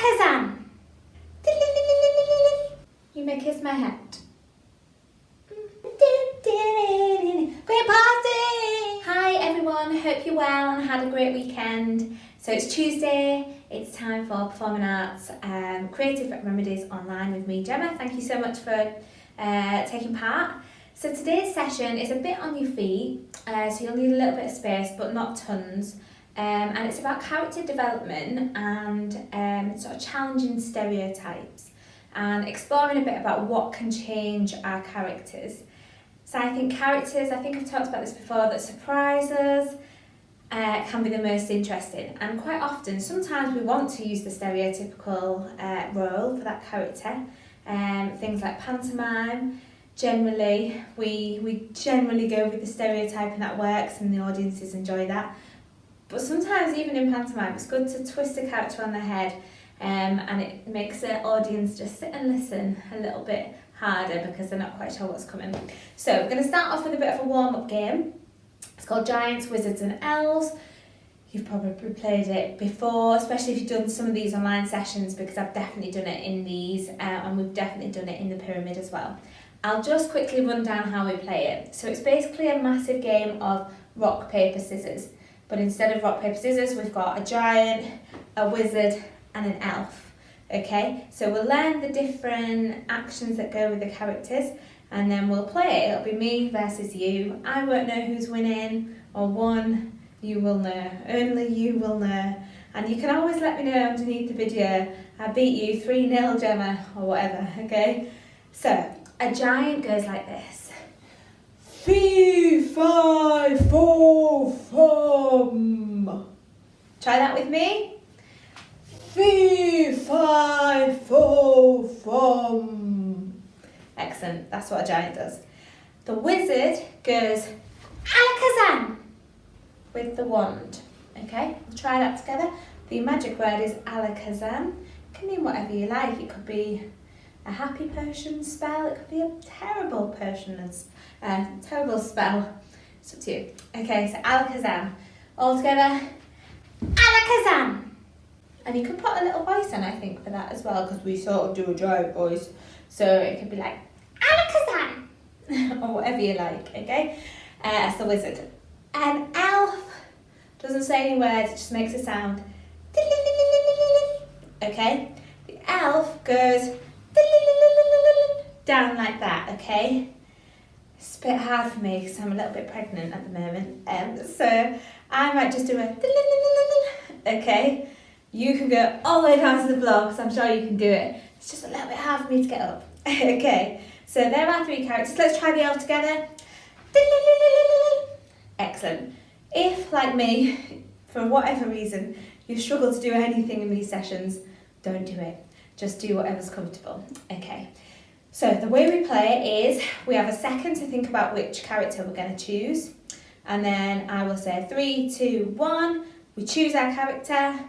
Alakazam! You may kiss my hat. Great party! Hi everyone, hope you're well and had a great weekend. So it's Tuesday, it's time for Performing Arts Creative Remedies Online with me, Gemma. Thank you so much for taking part. So today's session is a bit on your feet, so you'll need a little bit of space but not tons. And it's about character development and sort of challenging stereotypes and exploring a bit about what can change our characters. So I think characters, I think I've talked about this before, that surprise us can be the most interesting. And quite often, sometimes we want to use the stereotypical role for that character. Things like pantomime, generally, we generally go with the stereotype and that works and the audiences enjoy that. But sometimes even in pantomime, it's good to twist a character on the head and it makes the audience just sit and listen a little bit harder because they're not quite sure what's coming. So we're going to start off with a bit of a warm-up game. It's called Giants, Wizards and Elves. You've probably played it before, especially if you've done some of these online sessions, because I've definitely done it in these and we've definitely done it in the pyramid as well. I'll just quickly run down how we play it. So it's basically a massive game of rock, paper, scissors. But instead of rock, paper, scissors, we've got a giant, a wizard and an elf. Okay, so we'll learn the different actions that go with the characters and then we'll play it. It'll be me versus you. I won't know who's winning or won. You will know. Only you will know. And you can always let me know underneath the video. I beat you 3-0, Gemma, or whatever, okay? So, a giant goes like this. 3, 5, 4, 5. Try that with me. 3, 5, 4, 5. Excellent, that's what a giant does. The wizard goes Alakazam with the wand. Okay, we'll try that together. The magic word is Alakazam. It can mean whatever you like. It could be a happy potion spell. It could be a terrible potion terrible spell. It's up to you. Okay, so Alakazam. All together. Alakazam! And you can put a little voice in, I think, for that as well, because we sort of do a giant voice. So it could be like, Alakazam! Or whatever you like, okay? That's the wizard. An elf doesn't say any words, it just makes a sound. Okay? The elf goes down like that, okay? It's a bit hard for me because I'm a little bit pregnant at the moment. So I might just do a okay? You can go all the way down to the floor because I'm sure you can do it. It's just a little bit hard for me to get up. Okay, so there are 3 characters. Let's try the elf together. Excellent. If, like me, for whatever reason, you struggle to do anything in these sessions, don't do it. Just do whatever's comfortable. Okay. So the way we play it is we have a second to think about which character we're going to choose. And then I will say 3, 2, 1. We choose our character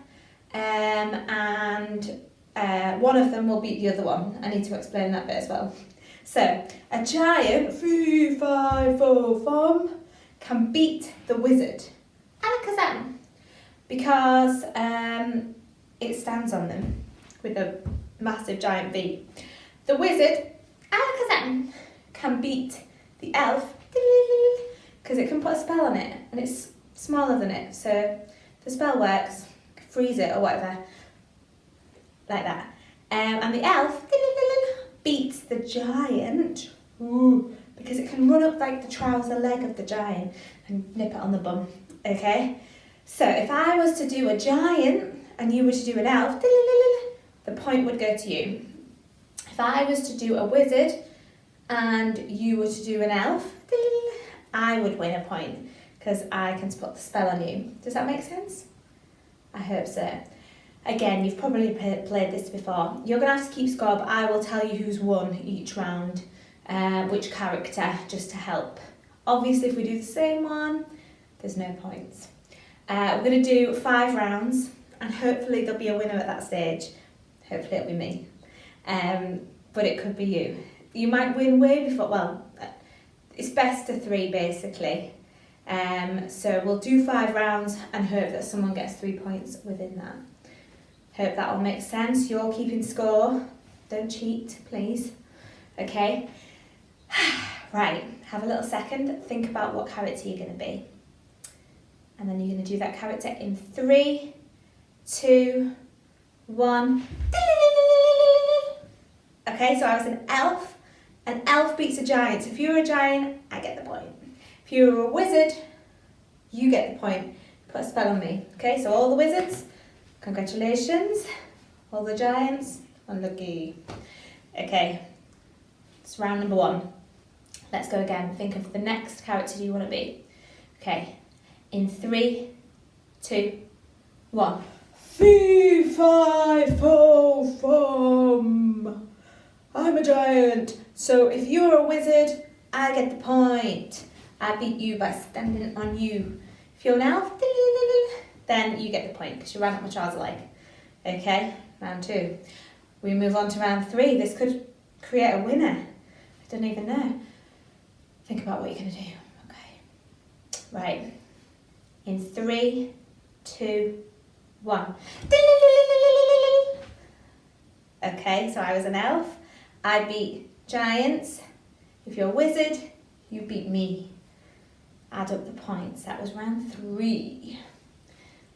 and one of them will beat the other one. I need to explain that bit as well. So a giant, 3, 5, 4, 5, can beat the wizard. Alakazam! Because it stands on them with a massive giant feet. The wizard, Alakazam, can beat the elf because it can put a spell on it and it's smaller than it. So the spell works, freeze it or whatever, like that. And the elf beats the giant because it can run up like the trouser leg of the giant and nip it on the bum. Okay? So if I was to do a giant and you were to do an elf, the point would go to you. If I was to do a wizard and you were to do an elf, I would win a point because I can put the spell on you. Does that make sense? I hope so. Again, you've probably played this before. You're going to have to keep score, but I will tell you who's won each round, which character, just to help. Obviously, if we do the same one, there's no points. We're going to do 5 rounds, and hopefully there'll be a winner at that stage. Hopefully it'll be me. But it could be you. You might win way before, well, it's best of 3 basically. So we'll do 5 rounds and hope that someone gets 3 points within that. Hope that all makes sense. You're keeping score. Don't cheat, please. Okay. Right, have a little second. Think about what character you're going to be. And then you're going to do that character in 3, 2, 1. Okay, so I was an elf. An elf beats a giant. So if you were a giant, I get the point. If you were a wizard, you get the point. Put a spell on me. Okay, so all the wizards, congratulations. All the giants, unlucky. Okay, it's round number 1. Let's go again. Think of the next character you want to be. Okay, in 3, 2, 1. Fee, fi, fo, fum. I'm a giant. So if you're a wizard, I get the point. I beat you by standing on you. If you're an elf, then you get the point because you ran up my Charles alike. Okay, round 2. We move on to round 3. This could create a winner. I don't even know. Think about what you're going to do. Okay. Right. In 3, 2, 1. Okay, so I was an elf. I beat giants. If you're a wizard, you beat me. Add up the points. That was round 3.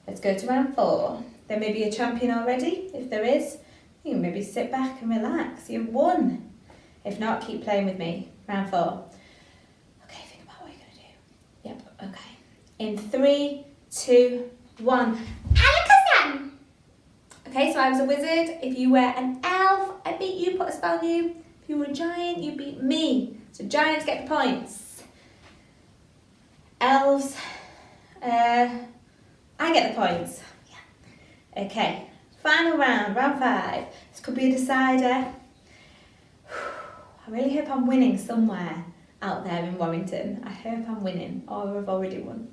Let's go to round 4. There may be a champion already. If there is, you can maybe sit back and relax. You've won. If not, keep playing with me. Round 4. Okay, think about what you're going to do. Yep, okay. In 3, 2, 1. Alakazam! Okay, so I was a wizard. If you were an elf, I beat you, put a spell on you. If you were a giant, you beat me. So giants get the points. Elves, I get the points. Yeah. Okay, final round, round 5. This could be a decider. I really hope I'm winning somewhere out there in Warrington. I hope I'm winning, or I've already won.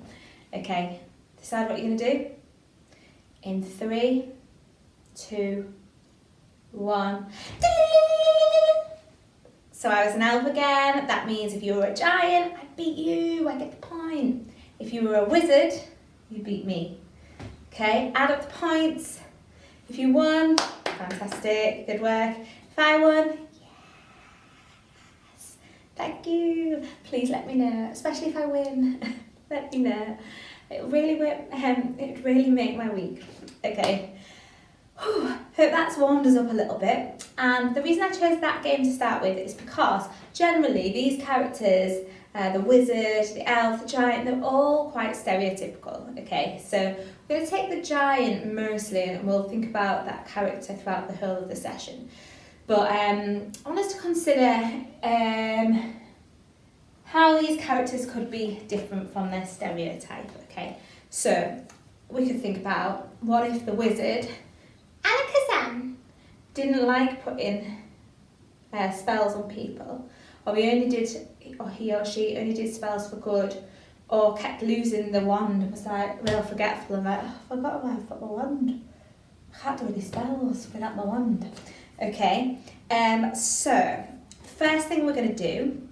Okay, decide what you're going to do. In 3, 2, 1. So I was an elf again. That means if you were a giant, I beat you, I get the point. If you were a wizard, you beat me. Okay, add up the points. If you won, fantastic, good work. If I won, yes, thank you. Please let me know, especially if I win. Let me know. It really make my week. Okay. Hope that's warmed us up a little bit, and the reason I chose that game to start with is because generally these characters, the wizard, the elf, the giant, they're all quite stereotypical. Okay, so we're going to take the giant mostly and we'll think about that character throughout the whole of the session, but I want us to consider how these characters could be different from their stereotype. Okay, so we could think about, what if the wizard Alakazam didn't like putting spells on people, or he or she only did spells for good, or kept losing the wand, was like real forgetful and like, oh, I forgot why I've got my wand. I can't do any spells without my wand. Okay, so first thing we're going to do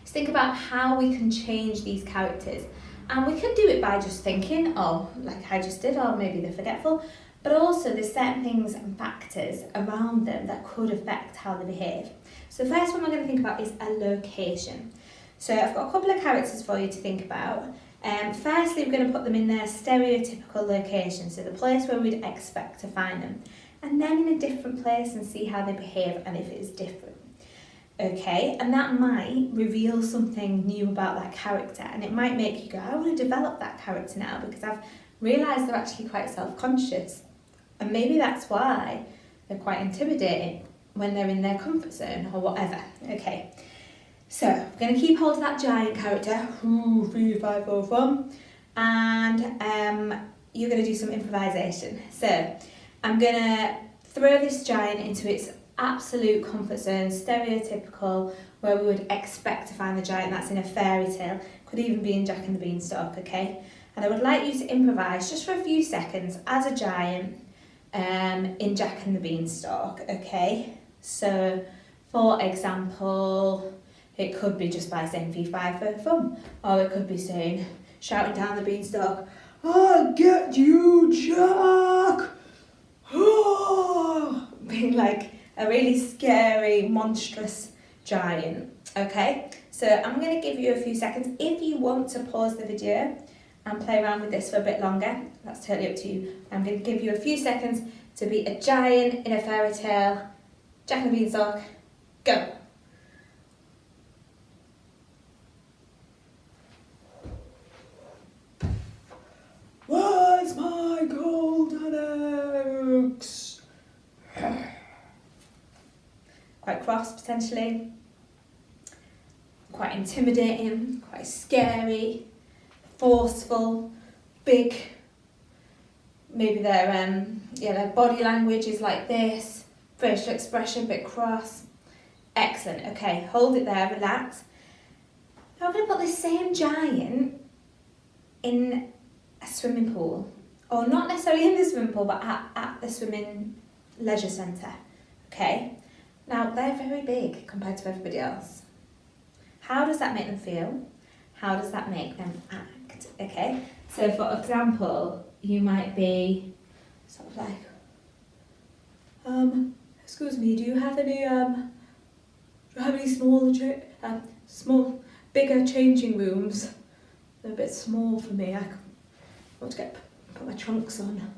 is think about how we can change these characters, and we can do it by just thinking, oh, like I just did, or maybe they're forgetful. But also there's certain things and factors around them that could affect how they behave. So the first one we're going to think about is a location. So I've got a couple of characters for you to think about. Firstly, we're going to put them in their stereotypical location, so the place where we'd expect to find them. And then in a different place and see how they behave and if it is different. Okay, and that might reveal something new about that character, and it might make you go, I want to develop that character now because I've realised they're actually quite self-conscious. And maybe that's why they're quite intimidating when they're in their comfort zone or whatever. Okay, so we're going to keep hold of that giant character. 3, 5, 4, 1. And you're going to do some improvisation. So I'm going to throw this giant into its absolute comfort zone, stereotypical, where we would expect to find the giant. That's in a fairy tale. Could even be in Jack and the Beanstalk, okay? And I would like you to improvise just for a few seconds as a giant in Jack and the Beanstalk, okay? So, for example, it could be just by saying fee fi for fun, or it could be saying, shouting down the beanstalk, I'll get you, Jack! whoa, being like a really scary, monstrous giant. Okay, so I'm going to give you a few seconds. If you want to pause the video and play around with this for a bit longer, that's totally up to you. I'm going to give you a few seconds to be a giant in a fairy tale. Jack and Beanstalk, go. Where's my golden eggs? Quite cross potentially, quite intimidating, quite scary, forceful, big. Maybe their body language is like this, facial expression a bit cross. Excellent. Okay, hold it there, relax. Now I'm going to put this same giant in a swimming pool, or not necessarily in the swimming pool, but at the swimming leisure centre. Okay, now they're very big compared to everybody else. How does that make them feel? How does that make them act? Okay, so for example, you might be sort of like, excuse me, do you have any bigger changing rooms? They're a bit small for me. I want to put my trunks on.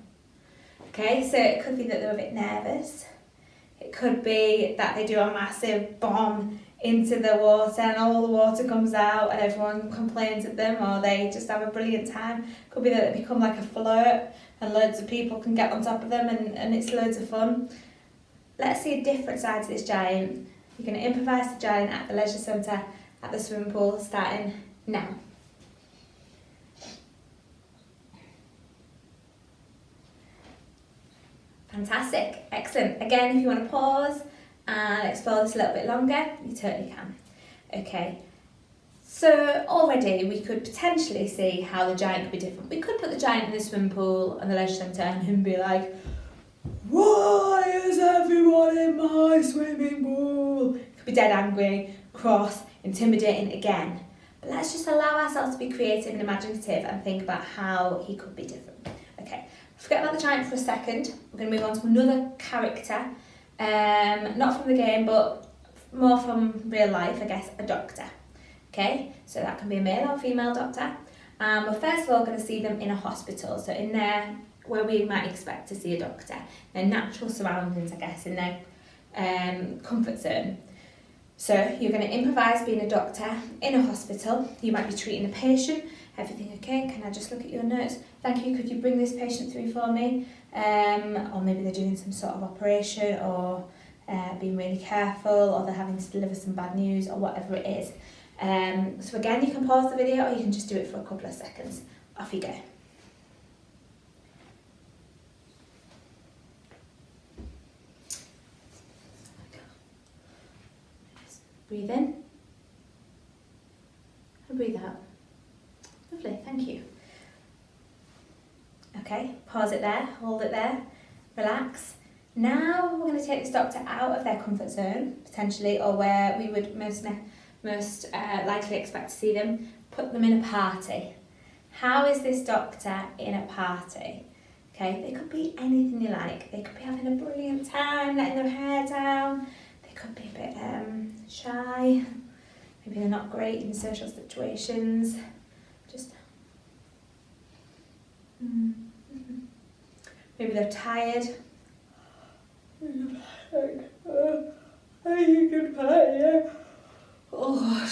Okay, so it could be that they're a bit nervous. It could be that they do a massive bomb into the water and all the water comes out and everyone complains at them, or they just have a brilliant time. It could be that they become like a flirt and loads of people can get on top of them and it's loads of fun. Let's see a different side to this giant. You're going to improvise the giant at the leisure centre at the swimming pool starting now. Fantastic, excellent. Again, if you want to pause and explore this a little bit longer, you totally can. Okay, so already we could potentially see how the giant could be different. We could put the giant in the swimming pool and the leisure centre and him be like, why is everyone in my swimming pool? He could be dead angry, cross, intimidating again. But let's just allow ourselves to be creative and imaginative and think about how he could be different. Okay, forget about the giant for a second. We're going to move on to another character. Not from the game, but more from real life, I guess, a doctor. Okay, so that can be a male or female doctor. We're first of all going to see them in a hospital, so in there where we might expect to see a doctor, their natural surroundings, I guess, in their comfort zone. So you're going to improvise being a doctor in a hospital. You might be treating a patient. Everything okay? Can I just look at your notes? Thank you, could you bring this patient through for me? Or maybe they're doing some sort of operation, or being really careful, or they're having to deliver some bad news, or whatever it is. So again, you can pause the video or you can just do it for a couple of seconds. Off you go. Breathe in and breathe out. Lovely, thank you. Okay, pause it there, hold it there, relax. Now we're going to take this doctor out of their comfort zone, potentially, or where we would most likely expect to see them, put them in a party. How is this doctor in a party? Okay, they could be anything you like. They could be having a brilliant time, letting their hair down. They could be a bit shy. Maybe they're not great in social situations. Just maybe they're tired. Oh,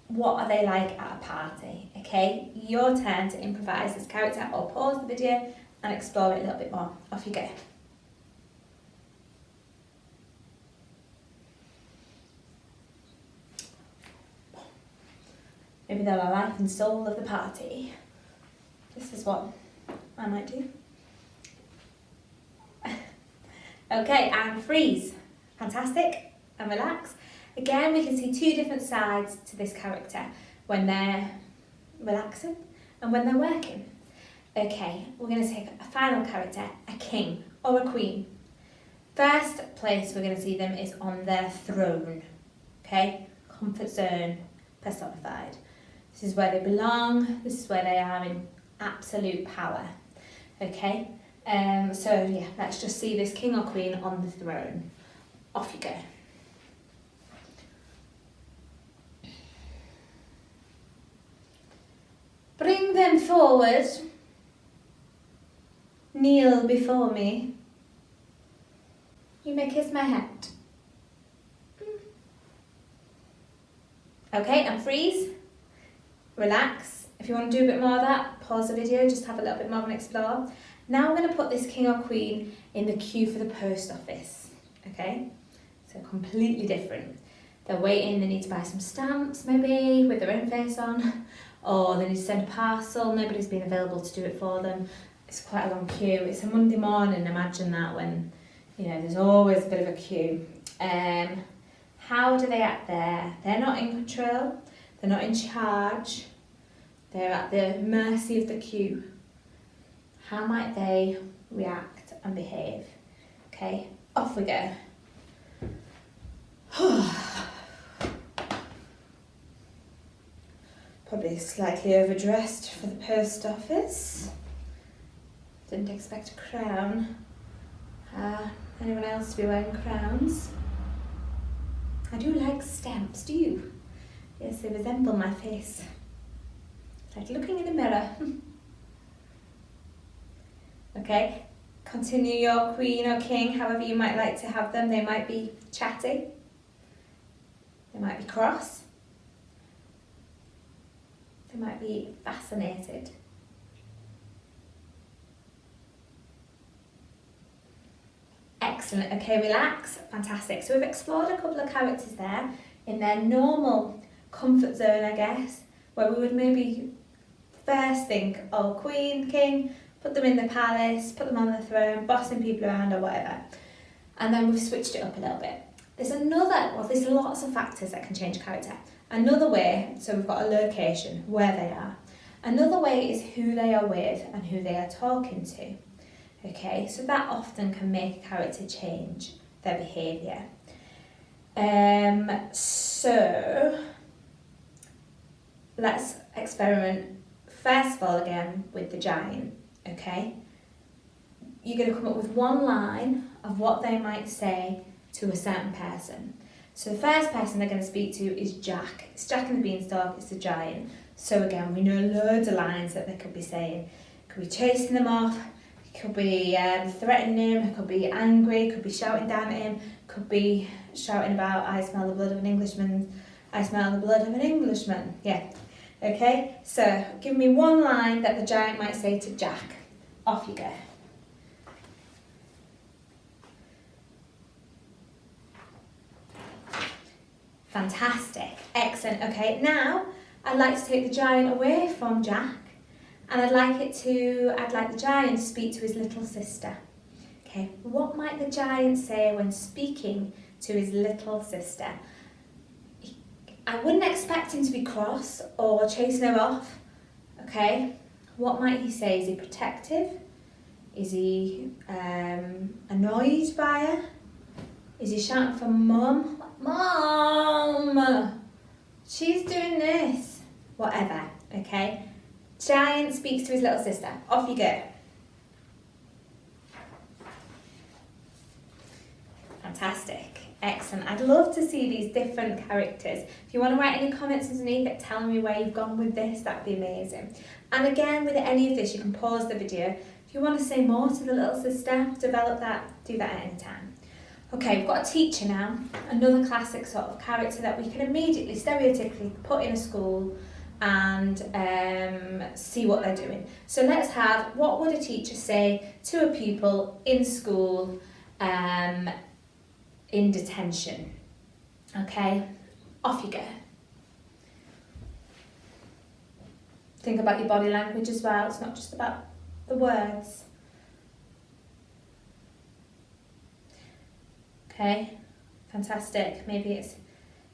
what are they like at a party? Okay, your turn to improvise this character, or pause the video and explore it a little bit more. Off you go. Maybe they're the life and soul of the party. This is what I might do. Okay, and freeze. Fantastic, and relax. Again, we can see two different sides to this character when they're relaxing and when they're working. Okay, we're going to take a final character, a king or a queen. First place we're going to see them is on their throne. Okay, comfort zone personified. This is where they belong. This is where they are in absolute power. Okay, So yeah, let's just see this king or queen on the throne. Off you go. Bring them forward. Kneel before me. You may kiss my hand. Okay, and freeze. Relax. If you want to do a bit more of that, pause the video, just have a little bit more of an explore. Now I'm going to put this king or queen in the queue for the post office. Okay, so completely different. They're waiting, they need to buy some stamps maybe with their own face on, or they need to send a parcel, nobody's been available to do it for them. It's quite a long queue. It's a Monday morning, imagine that, when there's always a bit of a queue. How do they act there? They're not in control, they're not in charge, they're at the mercy of the queue. How might they react and behave? Okay, off we go. Probably slightly overdressed for the post office. Didn't expect a crown. Anyone else to be wearing crowns? I do like stamps, do you? Yes, they resemble my face. It's like looking in a mirror. Okay, continue your queen or king, however you might like to have them. They might be chatty. They might be cross. They might be fascinated. Excellent. Okay, relax. Fantastic. So we've explored a couple of characters there in their normal comfort zone, I guess, where we would maybe first think, oh, queen, king, put them in the palace, put them on the throne, bossing people around or whatever. And then we've switched it up a little bit. There's lots of factors that can change character. Another way, so we've got a location, where they are. Another way is who they are with and who they are talking to. Okay, so that often can make a character change their behaviour. So let's experiment first of all again with the giant. Okay, you're going to come up with one line of what they might say to a certain person. So the first person they're going to speak to is Jack. It's Jack and the Beanstalk, it's the giant. So again, we know loads of lines that they could be saying. Could be chasing them off, could be threatening him, could be angry, could be shouting down at him, could be shouting about, I smell the blood of an Englishman, I smell the blood of an Englishman. Yeah, okay, so give me one line that the giant might say to Jack. Off you go. Fantastic, excellent. Okay, now I'd like to take the giant away from Jack, and I'd like the giant to speak to his little sister. Okay, what might the giant say when speaking to his little sister? I wouldn't expect him to be cross or chasing her off. Okay, what might he say? Is he protective? Is he annoyed by her? Is he shouting for mum? Mom, she's doing this. Whatever, okay? Giant speaks to his little sister. Off you go. Fantastic. Excellent. I'd love to see these different characters. If you want to write any comments underneath it, telling me where you've gone with this, that'd be amazing. And again, with any of this, you can pause the video. If you want to say more to the little sister, develop that, do that at any time. Okay, we've got a teacher now, another classic sort of character that we can immediately, stereotypically put in a school and see what they're doing. So let's have, what would a teacher say to a pupil in school in detention? Okay, off you go. Think about your body language as well, it's not just about the words. Okay, fantastic. Maybe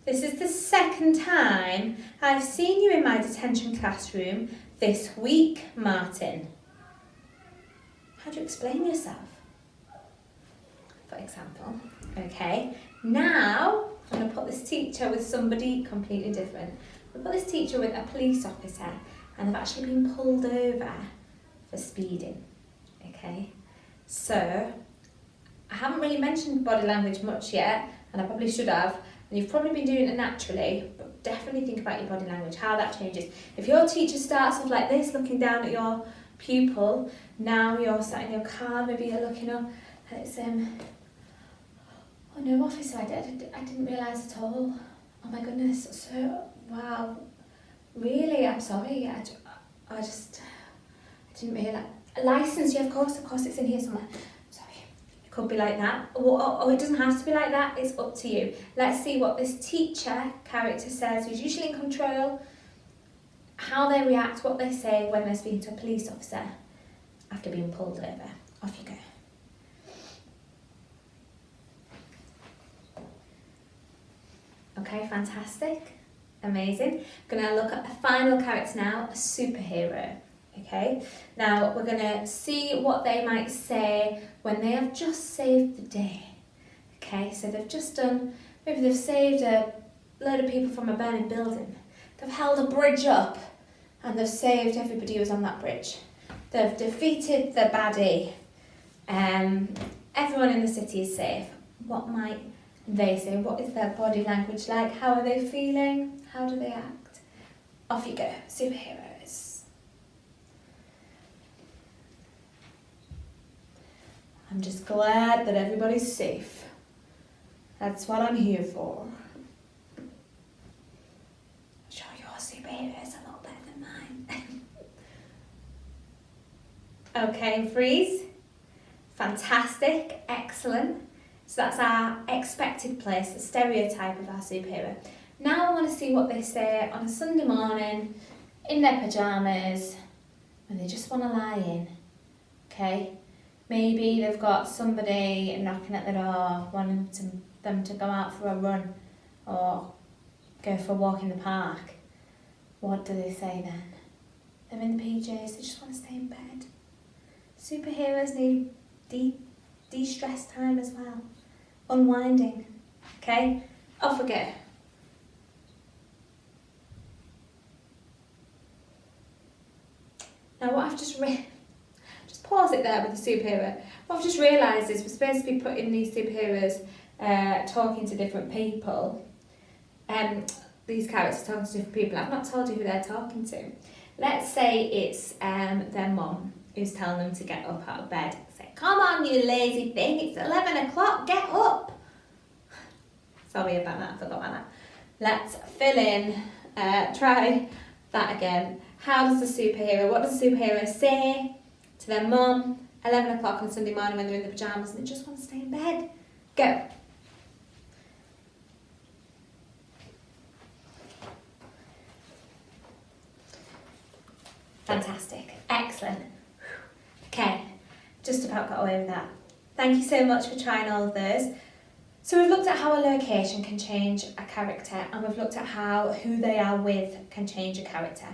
this is the second time I've seen you in my detention classroom this week, Martin. How do you explain yourself? For example. Okay, now I'm going to put this teacher with somebody completely different. We'll put this teacher with a police officer and they've actually been pulled over for speeding. Okay, So, I haven't really mentioned body language much yet, and I probably should have, and you've probably been doing it naturally, but definitely think about your body language, how that changes. If your teacher starts off like this, looking down at your pupil, now you're sat in your car, maybe you're looking up, and it's, oh no, officer, I didn't realise at all. Oh my goodness, so, wow, really, I'm sorry, I didn't realise. Licence, yeah, of course it's in here somewhere. Sorry, it could be like that. Or it doesn't have to be like that, it's up to you. Let's see what this teacher character says, who's usually in control, how they react, what they say when they're speaking to a police officer after being pulled over. Off you go. Okay, fantastic, amazing. I'm gonna look at the final character now, a superhero. Okay, now we're going to see what they might say when they have just saved the day. Okay, so they've just done, maybe they've saved a load of people from a burning building. They've held a bridge up and they've saved everybody who was on that bridge. They've defeated the baddie. Everyone in the city is safe. What might they say? What is their body language like? How are they feeling? How do they act? Off you go, superheroes. I'm just glad that everybody's safe. That's what I'm here for. I'm sure your superheroes are a lot better than mine. Okay, freeze. Fantastic, excellent. So that's our expected place, the stereotype of our superhero. Now I want to see what they say on a Sunday morning, in their pyjamas, when they just want to lie in. Okay? Maybe they've got somebody knocking at the door, wanting them to go out for a run or go for a walk in the park. What do they say then? They're in the PJs, they just want to stay in bed. Superheroes need de-stress time as well. Unwinding. Okay? Off we go. Now what I've just pause it there with the superhero. What I've just realised is we're supposed to be putting these superheroes talking to different people. These characters talking to different people. I've not told you who they're talking to. Let's say it's their mum who's telling them to get up out of bed. Say, come on you lazy thing, it's 11 o'clock, get up. Sorry about that, I forgot about that. Let's fill in, try that again. How does the superhero, what does the superhero say to their mum, 11 o'clock on Sunday morning when they're in their pyjamas and they just want to stay in bed? Go. Fantastic. Excellent. Okay, just about got away with that. Thank you so much for trying all of those. So we've looked at how a location can change a character, and we've looked at how who they are with can change a character.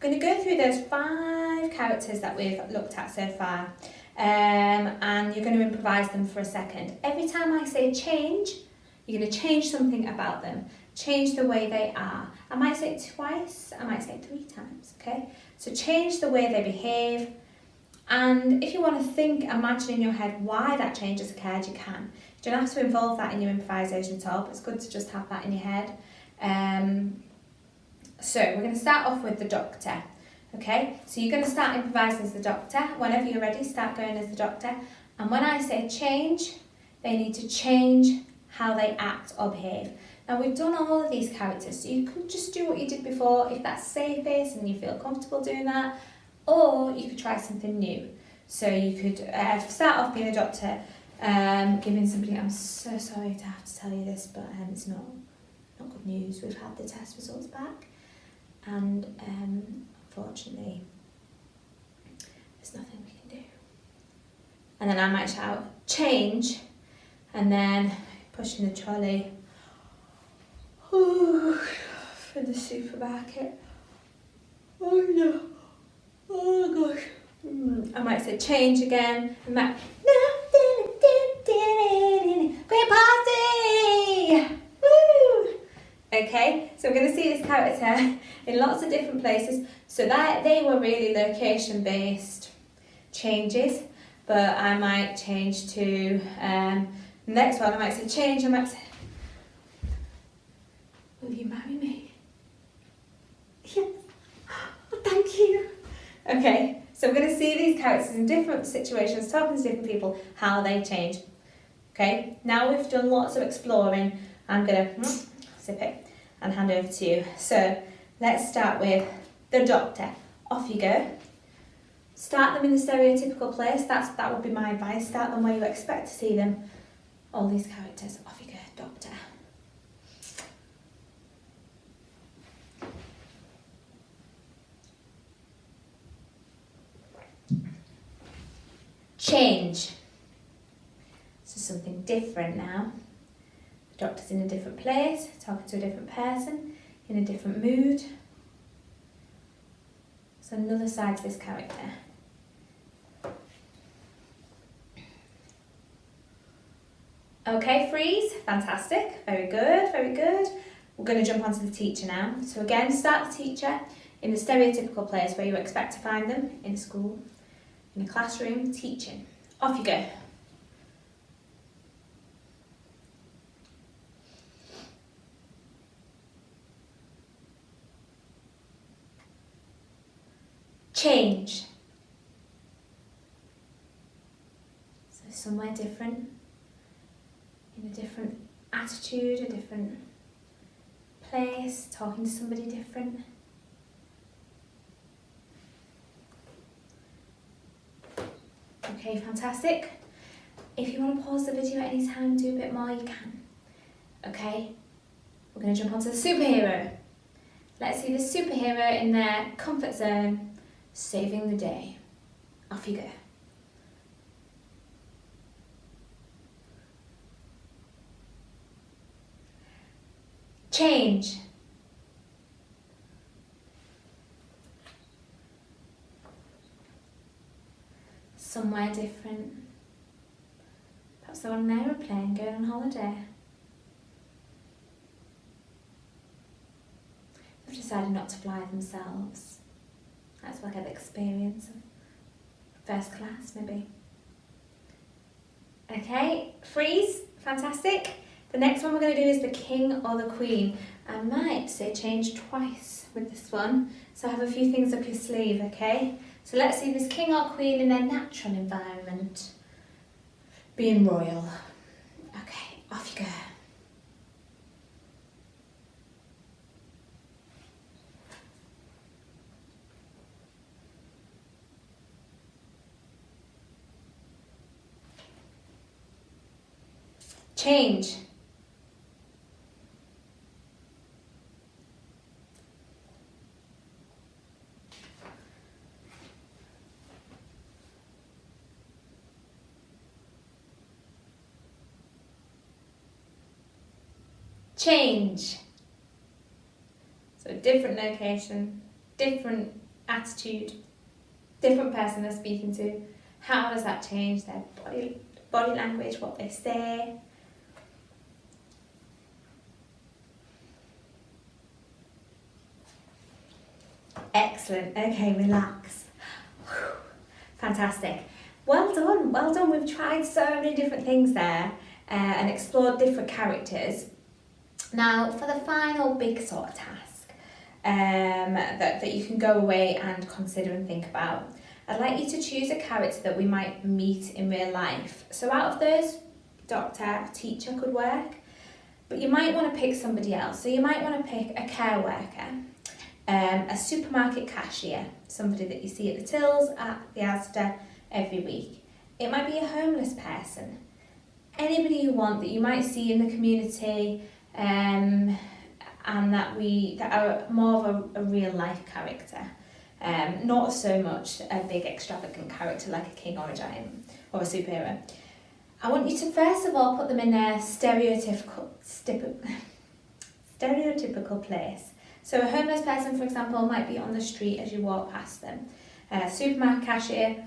We're going to go through those 5 characters that we've looked at so far, and you're going to improvise them for a second. Every time I say change, you're going to change something about them, change the way they are. I might say it twice, I might say it 3 times, okay? So change the way they behave, and if you want to imagine in your head why that change has occurred, you can. You don't have to involve that in your improvisation at all, but it's good to just have that in your head. So we're going to start off with the doctor, okay? So you're going to start improvising as the doctor. Whenever you're ready, start going as the doctor. And when I say change, they need to change how they act or behave. Now we've done all of these characters, so you could just do what you did before if that's safest and you feel comfortable doing that, or you could try something new. So you could start off being a doctor, giving somebody, I'm so sorry to have to tell you this, but it's not good news. We've had the test results back, and unfortunately there's nothing we can do. And then I might shout change, and then pushing the trolley for the supermarket. Oh no, oh gosh. I might say change again, and that great party! Woo! Okay, so we're going to see this character in lots of different places. So that they were really location-based changes, but I might change to, next one I might say change, I might say, will you marry me? Yes. Oh, thank you. Okay, so we're going to see these characters in different situations, talking to different people, how they change. Okay, now we've done lots of exploring, I'm going to zip it and hand over to you. So let's start with the doctor. Off you go. Start them in the stereotypical place. That would be my advice. Start them where you expect to see them. All these characters. Off you go, doctor. Change. So something different now. The doctor's in a different place, talking to a different person, in a different mood. So another side to this character. Okay, freeze. Fantastic. Very good, very good. We're going to jump onto the teacher now. So again, start the teacher in the stereotypical place where you expect to find them, in school, in a classroom, teaching. Off you go. Change. So somewhere different, in a different attitude, a different place, talking to somebody different. Okay, fantastic. If you want to pause the video at any time, do a bit more, you can. Okay, we're going to jump onto the superhero. Let's see the superhero in their comfort zone, saving the day. Off you go. Change. Somewhere different. Perhaps they're on an aeroplane going on holiday. They've decided not to fly themselves. That's like an experience of first class, maybe. Okay, freeze, fantastic. The next one we're going to do is the king or the queen. I might say change twice with this one, so have a few things up your sleeve, okay? So let's see this king or queen in their natural environment, being royal. Okay, off you go. Change. Change. So different location, different attitude, different person they're speaking to. How does that change their body language, what they say? Excellent. Okay, relax. Whew. Fantastic. Well done, well done. We've tried so many different things there and explored different characters. Now, for the final big sort of task that you can go away and consider and think about, I'd like you to choose a character that we might meet in real life. So out of those, doctor, teacher could work, but you might want to pick somebody else. So you might want to pick a care worker, a supermarket cashier, somebody that you see at the tills at the Asda every week. It might be a homeless person, anybody you want that you might see in the community, and that are more of a real life character, not so much a big extravagant character like a king or a giant or a superhero. I want you to first of all put them in their stereotypical place. So a homeless person, for example, might be on the street as you walk past them. A supermarket cashier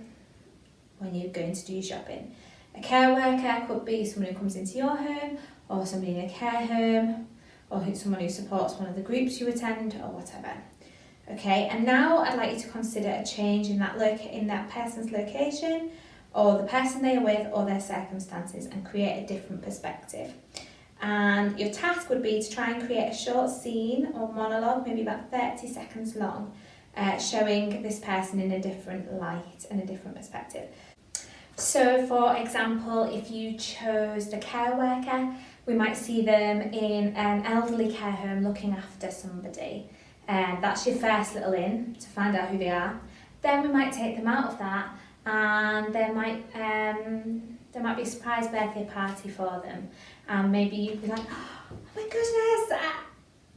when you're going to do shopping. A care worker could be someone who comes into your home, or somebody in a care home, or someone who supports one of the groups you attend, or whatever. Okay, and now I'd like you to consider a change in that person's location or the person they are with or their circumstances and create a different perspective. And your task would be to try and create a short scene or monologue, maybe about 30 seconds long, showing this person in a different light and a different perspective. So for example, if you chose the care worker, we might see them in an elderly care home looking after somebody. That's your first little in to find out who they are. Then we might take them out of that, and there might be a surprise birthday party for them. And maybe you'd be like, oh my goodness,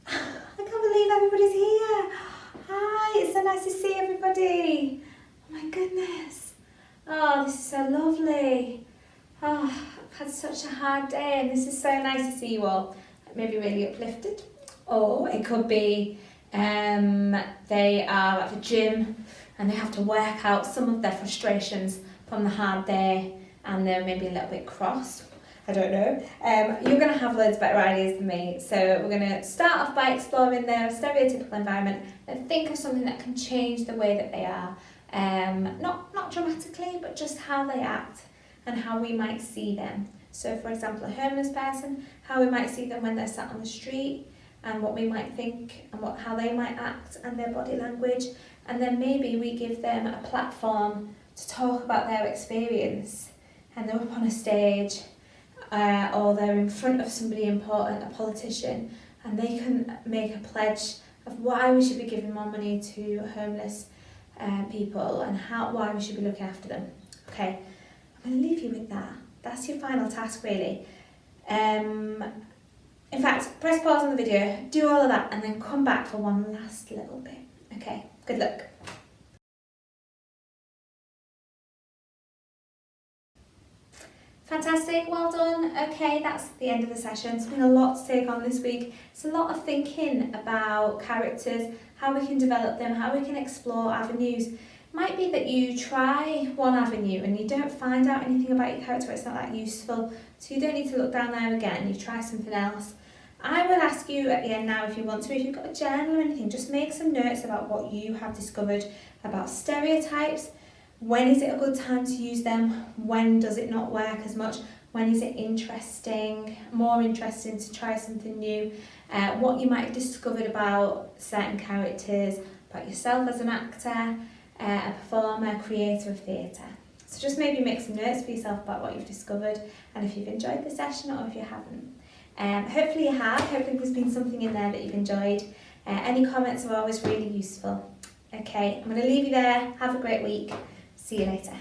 I can't believe everybody's here. Hi, it's so nice to see everybody. Oh my goodness. Oh, this is so lovely. Oh, I've had such a hard day and this is so nice to see you all. Maybe really uplifted. Or it could be they are at the gym and they have to work out some of their frustrations from the hard day and they're maybe a little bit cross. I don't know. You're going to have loads better ideas than me. So we're going to start off by exploring their stereotypical environment and think of something that can change the way that they are. Not dramatically, but just how they act and how we might see them. So for example, a homeless person, how we might see them when they're sat on the street and what we might think and how they might act and their body language. And then maybe we give them a platform to talk about their experience and they're up on a stage or they're in front of somebody important, a politician, and they can make a pledge of why we should be giving more money to homeless people and why we should be looking after them. Okay, I'm going to leave you with that. That's your final task really. In fact, press pause on the video, do all of that and then come back for one last little bit. Okay, good luck. Fantastic, well done. Okay, that's the end of the session. It's been a lot to take on this week. It's a lot of thinking about characters, how we can develop them, how we can explore avenues. It might be that you try one avenue and you don't find out anything about your character, it's not that useful, so you don't need to look down there again, you try something else. I will ask you at the end now if you want to, if you've got a journal or anything, just make some notes about what you have discovered about stereotypes. When is it a good time to use them? When does it not work as much? When is it more interesting to try something new? What you might have discovered about certain characters, about yourself as an actor, a performer, creator of theatre. So just maybe make some notes for yourself about what you've discovered and if you've enjoyed the session or if you haven't. Hopefully you have, hopefully there's been something in there that you've enjoyed. Any comments are always really useful. Okay, I'm going to leave you there. Have a great week. See you later.